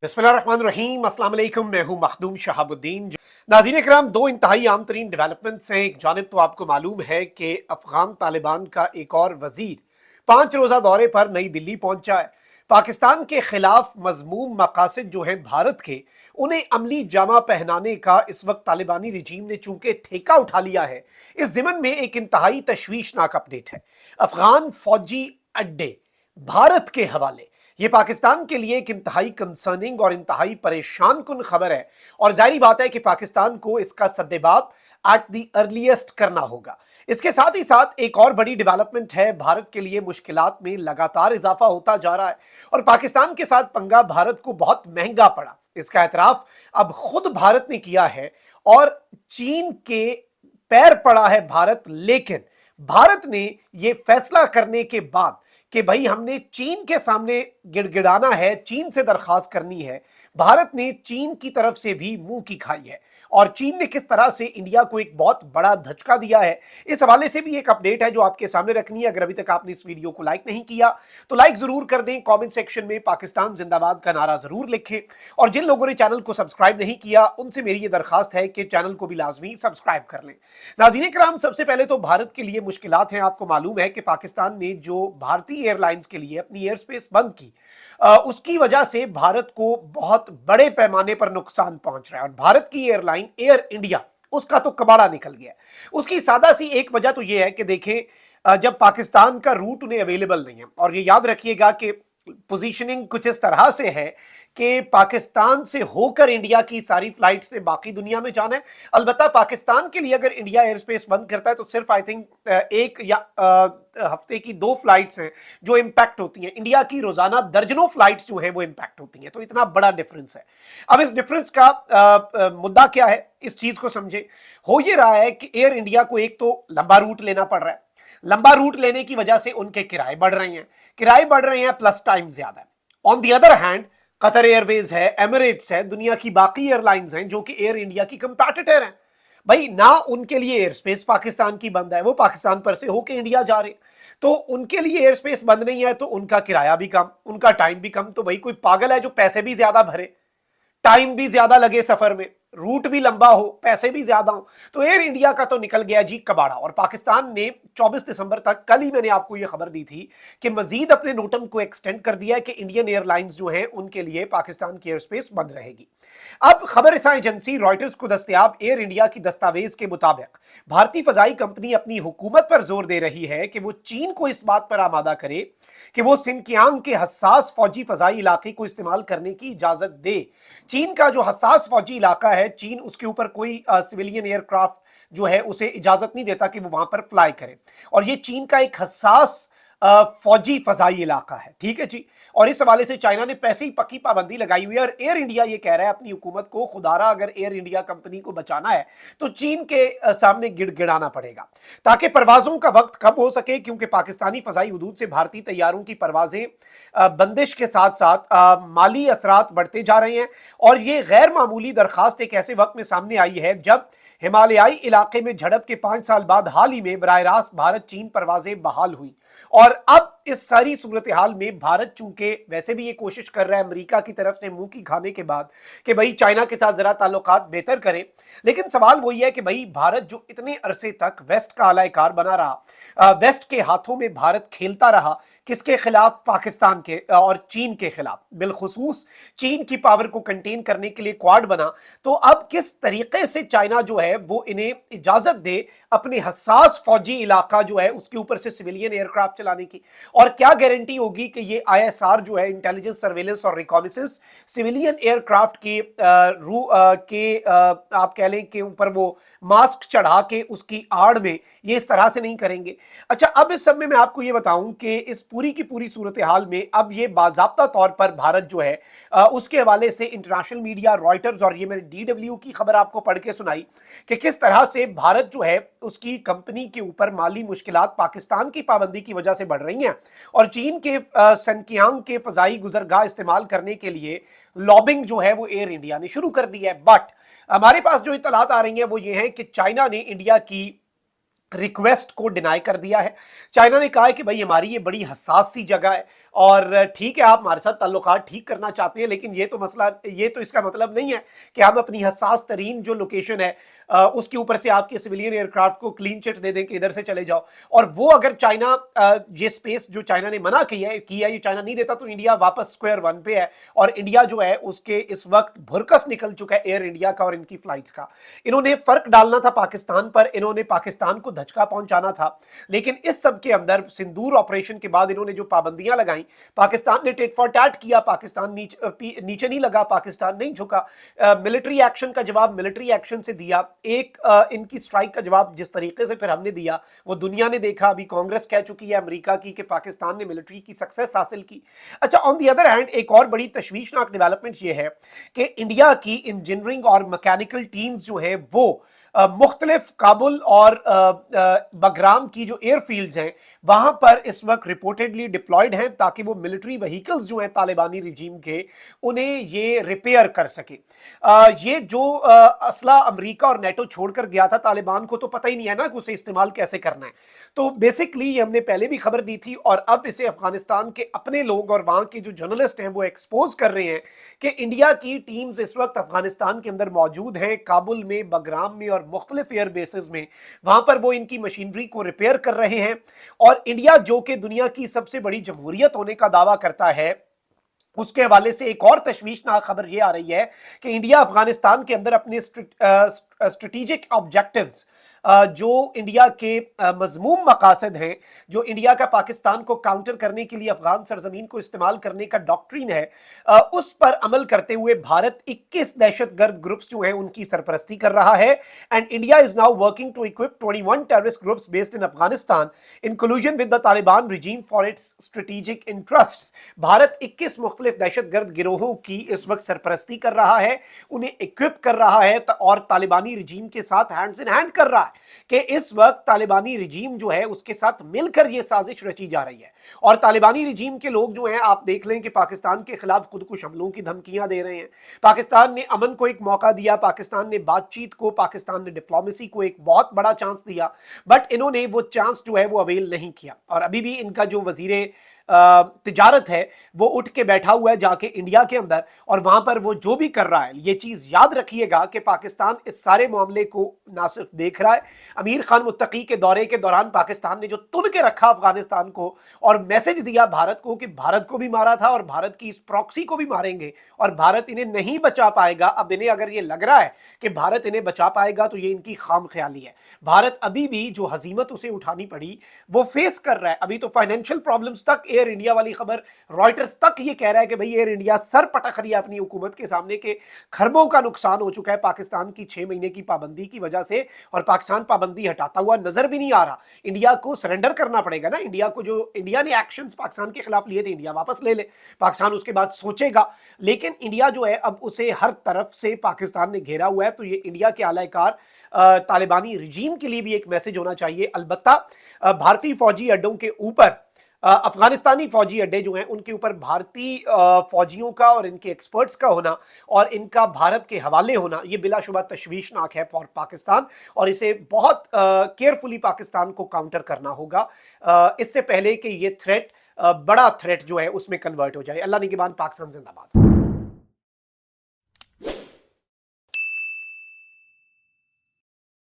बिस्मिल्लाहिर्रहमानिर्रहीम, अस्सलाम वालेकुम। मैं हूं मखदूम शहाबुद्दीन। नाज़रीन इकराम, दो इंतहाई आम तरीन डेवलपमेंट्स हैं। एक जानिब तो आपको मालूम है कि अफगान तालिबान का एक और वजीर 5 रोज़ा दौरे पर नई दिल्ली पहुंचा है। पाकिस्तान के खिलाफ मजमूम मकासद जो हैं भारत के, उन्हें अमली जामा पहनाने का इस वक्त तालिबानी रजीम ने चूंकि ठेका उठा लिया है। इस ज़िमन में एक इंतहाई तशवीशनाक अपडेट है। अफगान फौजी अड्डे भारत के हवाले। ये पाकिस्तान के लिए एक इंतहाई कंसर्निंग और इंतहाई परेशान कुन खबर है, और जाहिर बात है कि पाकिस्तान को इसका सद्देबाब एट दी अर्लीस्ट करना होगा। इसके साथ ही साथ एक और बड़ी डेवलपमेंट है। भारत के लिए मुश्किलात में लगातार इजाफा होता जा रहा है और पाकिस्तान के साथ पंगा भारत को बहुत महंगा पड़ा। इसका एतराफ अब खुद भारत ने किया है और चीन के पैर पड़ा है भारत। लेकिन भारत ने यह फैसला करने के बाद कि भाई हमने चीन के सामने गिड़गिड़ाना है, चीन से दरखास्त करनी है, भारत ने चीन की तरफ से भी मुंह की खाई है। और चीन ने किस तरह से इंडिया को एक बहुत बड़ा धचका दिया है, इस हवाले से भी एक अपडेट है जो आपके सामने रखनी है। अगर अभी तक आपने इस वीडियो को लाइक नहीं किया तो लाइक जरूर कर दें, कमेंट सेक्शन में पाकिस्तान जिंदाबाद का नारा जरूर लिखें, और जिन लोगों ने चैनल को सब्सक्राइब नहीं किया उनसे मेरी ये दरखास्त है कि चैनल को भी लाजमी सब्सक्राइब कर लें। नाज़रीन कराम, सबसे पहले तो भारत के लिए मुश्किलात हैं। आपको मालूम है कि पाकिस्तान ने जो भारतीय एयरलाइंस के लिए अपनी एयर स्पेस बंद की, उसकी वजह से भारत को बहुत बड़े पैमाने पर नुकसान पहुंच रहा है। और भारत की एयरलाइन एयर इंडिया, उसका तो कबाड़ा निकल गया है। उसकी सादा सी एक वजह तो यह है कि देखें, जब पाकिस्तान का रूट उन्हें अवेलेबल नहीं है, और ये याद रखिएगा कि पोजीशनिंग कुछ इस तरह से है कि पाकिस्तान से होकर इंडिया की सारी फ्लाइट्स ने बाकी दुनिया में जाना है। अलबत्ता पाकिस्तान के लिए अगर इंडिया एयर स्पेस बंद करता है तो सिर्फ आई थिंक एक या हफ्ते की 2 फ्लाइट्स हैं जो इंपैक्ट होती हैं। इंडिया की रोजाना दर्जनों फ्लाइट्स जो हैं वो इंपैक्ट होती हैं। तो इतना बड़ा डिफरेंस है। अब इस डिफरेंस का मुद्दा क्या है, इस चीज को समझे। हो ये रहा है कि एयर इंडिया को एक तो लंबा रूट लेना पड़ रहा है। लंबा रूट लेने की वजह से उनके किराए बढ़ रहे हैं, प्लस टाइम ज्यादा है। On the other hand Qatar Airways है, एमिरेट्स है, दुनिया की बाकी एयरलाइंस हैं जो कि एयर इंडिया की कंपैटिटर हैं। भाई ना उनके लिए एयर स्पेस पाकिस्तान की बंद है, वो पाकिस्तान पर से होके इंडिया जा रहे, तो उनके लिए एयर स्पेस बंद नहीं है तो उनका किराया भी कम, उनका टाइम भी कम। तो भाई कोई पागल है जो पैसे भी ज्यादा भरे, टाइम भी ज्यादा लगे सफर में, रूट भी लंबा हो, पैसे भी ज्यादा हो। तो एयर इंडिया का तो निकल गया जी कबाड़ा। और पाकिस्तान ने 24 दिसंबर तक, कल ही मैंने आपको यह खबर दी थी कि मजीद अपने नोटम को एक्सटेंड कर दिया है कि इंडियन एयरलाइंस जो हैं उनके लिए पाकिस्तान की एयर स्पेस बंद रहेगी। अब खबर रसां एजेंसी रॉयटर्स को दस्तयाब एयर इंडिया की दस्तावेज के मुताबिक भारतीय फजाई कंपनी अपनी हुकूमत पर जोर दे रही है कि वो चीन को इस बात पर आमादा करे कि वो सिनकियांग के हसास फौजी फजाई इलाके को इस्तेमाल करने की इजाजत दे। चीन का जो हसास फौजी इलाका है, चीन उसके ऊपर कोई सिविलियन एयरक्राफ्ट जो है उसे इजाजत नहीं देता कि वो वहां पर फ्लाई करे, और ये चीन का एक हसास फौजी फजाई इलाका है। ठीक है जी। और इस हवाले से चाइना ने पैसे ही पक्की पाबंदी लगाई हुई है। और एयर इंडिया ये कह रहा है अपनी हुकूमत को, खुदारा अगर एयर इंडिया कंपनी को बचाना है तो चीन के सामने गिड़गिड़ाना पड़ेगा ताकि परवाजों का वक्त कम हो सके, क्योंकि पाकिस्तानी फजाई हदूद से भारतीय तैयारों की परवाजें बंदिश के साथ साथ माली असरात बढ़ते जा रहे हैं। और ये गैर मामूली दरखास्त एक ऐसे वक्त में सामने आई है जब हिमालयाई इलाके में झड़प के 5 साल बाद हाल ही में बराह रास्त भारत चीन परवाजें बहाल हुई। और अब इस सारी सूरत हाल में भारत चूंकि वैसे भी ये कोशिश कर रहा है अमेरिका की तरफ से मुंह की खाने के बाद कि भाई चाइना के साथ जरा ताल्लुकात बेहतर करे, लेकिन सवाल वही है कि भाई भारत जो इतने अरसे तक वेस्ट का आलाकार बना रहा, वेस्ट के हाथों में भारत खेलता रहा, किसके खिलाफ? पाकिस्तान के और चीन के खिलाफ, बिलखुसूस चीन की पावर को कंटेन करने के लिए क्वाड बना। तो अब किस तरीके से चाइना जो है वो इन्हें इजाजत दे अपने हसास फौजी इलाका जो है उसके ऊपर से सिविलियन एयरक्राफ्ट चलाने की, और क्या गारंटी होगी कि ये आईएसआर जो है, इंटेलिजेंस सर्वेलेंस और रिकॉनेसेंस, सिविलियन एयरक्राफ्ट आप कह लें कि ऊपर वो मास्क चढ़ा के उसकी आड़ में ये इस तरह से नहीं करेंगे। अच्छा, अब इस सब में मैं आपको ये बताऊं कि इस पूरी की पूरी सूरत हाल में अब ये बाज़ाब्ता तौर पर भारत जो है उसके हवाले से इंटरनेशनल मीडिया, रॉयटर्स, और ये मैंने डीडब्ल्यू की खबर आपको पढ़ के सुनाई कि किस तरह से भारत जो है उसकी कंपनी के ऊपर माली मुश्किलात पाकिस्तान की पाबंदी की वजह से बढ़ रही हैं, और चीन के सिनकियांग के फजाई गुजरगाह इस्तेमाल करने के लिए लॉबिंग जो है वो एयर इंडिया ने शुरू कर दी है। बट हमारे पास जो इत्तलात आ रही हैं वो ये हैं कि चाइना ने इंडिया की रिक्वेस्ट को डिनाई कर दिया है। चाइना ने कहा है कि भाई हमारी ये बड़ी हसास सी जगह है और ठीक है आप हमारे साथ ताल्लुकात ठीक करना चाहते हैं, लेकिन ये तो इसका मतलब नहीं है कि हम अपनी हसास तरीन जो लोकेशन है उसके ऊपर से आपके सिविलियन एयरक्राफ्ट को क्लीन चिट दे दें कि इधर से चले जाओ। और वो अगर चाइना ये स्पेस जो चाइना ने मना किया ये चाइना नहीं देता तो इंडिया वापस स्क्वायर वन पे है। और इंडिया जो है उसके इस वक्त भुरकस निकल चुका है एयर इंडिया का और इनकी फ्लाइट्स का। इन्होंने फर्क डालना था पाकिस्तान पर, इन्होंने पाकिस्तान को धचका पहुंचाना था, लेकिन इस सब के अंदर सिंदूर ऑपरेशन के बाद इन्होंने जो पाबंदियां लगाई, पाकिस्तान ने टिट फॉर टैट किया, पाकिस्तान नीचे नहीं लगा, पाकिस्तान नहीं झुका। मिलिट्री एक्शन का जवाब मिलिट्री एक्शन से दिया। एक इनकी स्ट्राइक का जवाब जिस तरीके से फिर हमने दिया वो दुनिया ने देखा। अभी कांग्रेस कह चुकी है अमेरिका की कि पाकिस्तान ने मिलिट्री की सक्सेस हासिल की। अच्छा, ऑन दी अदर हैंड एक और बड़ी तशवीशनाक डेवलपमेंट ये है कि इंडिया की इंजीनियरिंग और मैकेनिकल टीम्स जो है वो मुख्तलिफ काबुल और बगराम की जो एयरफील्ड्स हैं वहां पर इस वक्त रिपोर्टेडली डिप्लॉयड हैं ताकि वो मिलिट्री व्हीकल्स जो हैं तालिबानी रिजीम के उन्हें ये रिपेयर कर सके। ये जो असला अमेरिका और नेटो छोड़कर गया था तालिबान को तो पता ही नहीं है ना कि उसे इस्तेमाल कैसे करना है। तो बेसिकली ये हमने पहले भी खबर दी थी और अब इसे अफगानिस्तान के अपने लोग और वहां के जो जर्नलिस्ट हैं वो एक्सपोज कर रहे हैं कि इंडिया की टीम्स इस वक्त अफगानिस्तान के अंदर मौजूद हैं, काबुल में, बगराम में और मुख्तलिफ एयर बेसेस में। वहां पर वो इनकी मशीनरी को रिपेयर कर रहे हैं। और इंडिया जो कि दुनिया की सबसे बड़ी जमहूरियत होने का दावा करता है, उसके हवाले से एक और तशवीशनाक खबर यह आ रही है कि इंडिया अफगानिस्तान के अंदर अपने स्ट्रेटेजिक ऑब्जेक्टिव्स जो इंडिया के मजमूम मकासद हैं, जो इंडिया का पाकिस्तान को काउंटर करने के लिए अफगान सरजमीन को इस्तेमाल करने का डॉक्ट्रिन है, उस पर अमल करते हुए भारत 21 दहशतगर्द ग्रुप्स जो हैं उनकी सरपरस्ती कर रहा है। And India is now working to equip 21 terrorist groups based in Afghanistan in collusion with the Taliban regime for its strategic interests. Bharat 21 मुख्तलिफ दहशतगर्द गिरोहों की इस वक्त सरपरस्ती कर रहा है, उन्हें इक्विप कर रहा है और तालिबानी रिजीम के साथ हैंड्स इन हैंड कर रहा है कि इस वक्त तालिबानी रिजीम जो है उसके साथ मिलकर यह साजिश रची जा रही है। और तालिबानी रिजीम के लोग जो हैं आप देख लें कि पाकिस्तान के खिलाफ खुदकुश हमलों की धमकियां दे रहे हैं। पाकिस्तान ने अमन को एक मौका दिया, पाकिस्तान ने बातचीत को, पाकिस्तान ने डिप्लोमेसी को एक बहुत बड़ा चांस दिया, बट इन्होंने वो चांस जो है वो अवेल नहीं किया। और अभी भी इनका जो वजीरे तिजारत है वो उठ के बैठा हुआ है जाके इंडिया के अंदर, और वहां पर वो जो भी कर रहा है, ये चीज याद रखिएगा कि पाकिस्तान इस सारे मामले को ना सिर्फ देख रहा है, अमीर खान मुत्तकी के दौरे के दौरान पाकिस्तान ने जो तुल के रखा अफगानिस्तान को और मैसेज दिया भारत को कि भारत को भी मारा था और भारत की इस प्रॉक्सी को भी मारेंगे और भारत इन्हें नहीं बचा पाएगा। अब इन्हें अगर ये लग रहा है कि भारत इन्हें बचा पाएगा तो ये इनकी खाम ख्याली है। भारत अभी भी जो हजीमत उसे उठानी पड़ी वो फेस कर रहा है। अभी तो फाइनेंशियल प्रॉब्लम्स तक, एयर इंडिया वाली खबर रॉयटर्स तक ये कह रहा है कि भाई एयर इंडिया सर पटक रही है अपनी हुकूमत के सामने के खरबों का नुकसान हो चुका है पाकिस्तान की 6 महीने की पाबंदी की वजह से, और पाकिस्तान पाबंदी हटाता हुआ नजर भी नहीं आ रहा। इंडिया को सरेंडर करना पड़ेगा ना। इंडिया को जो इंडिया ने एक्शंस पाकिस्तान के खिलाफ लिए थे इंडिया वापस ले ले, पाकिस्तान उसके बाद सोचेगा। लेकिन इंडिया जो है अब उसे हर तरफ से पाकिस्तान ने घेरा हुआ है, तो ये इंडिया के आलाकार तालिबानी रिजीम के लिए भी एक मैसेज होना चाहिए। अलबत्ता भारतीय फौजी अड्डों के ऊपर अफगानिस्तानी फौजी अड्डे जो हैं उनके ऊपर भारतीय फौजियों का और इनके एक्सपर्ट्स का होना और इनका भारत के हवाले होना ये बिलाशुबा तशवीशनाक है फॉर पाकिस्तान, और इसे बहुत केयरफुली पाकिस्तान को काउंटर करना होगा इससे पहले कि ये थ्रेट बड़ा थ्रेट जो है उसमें कन्वर्ट हो जाए। अल्लाह निगहबान, पाकिस्तान जिंदाबाद।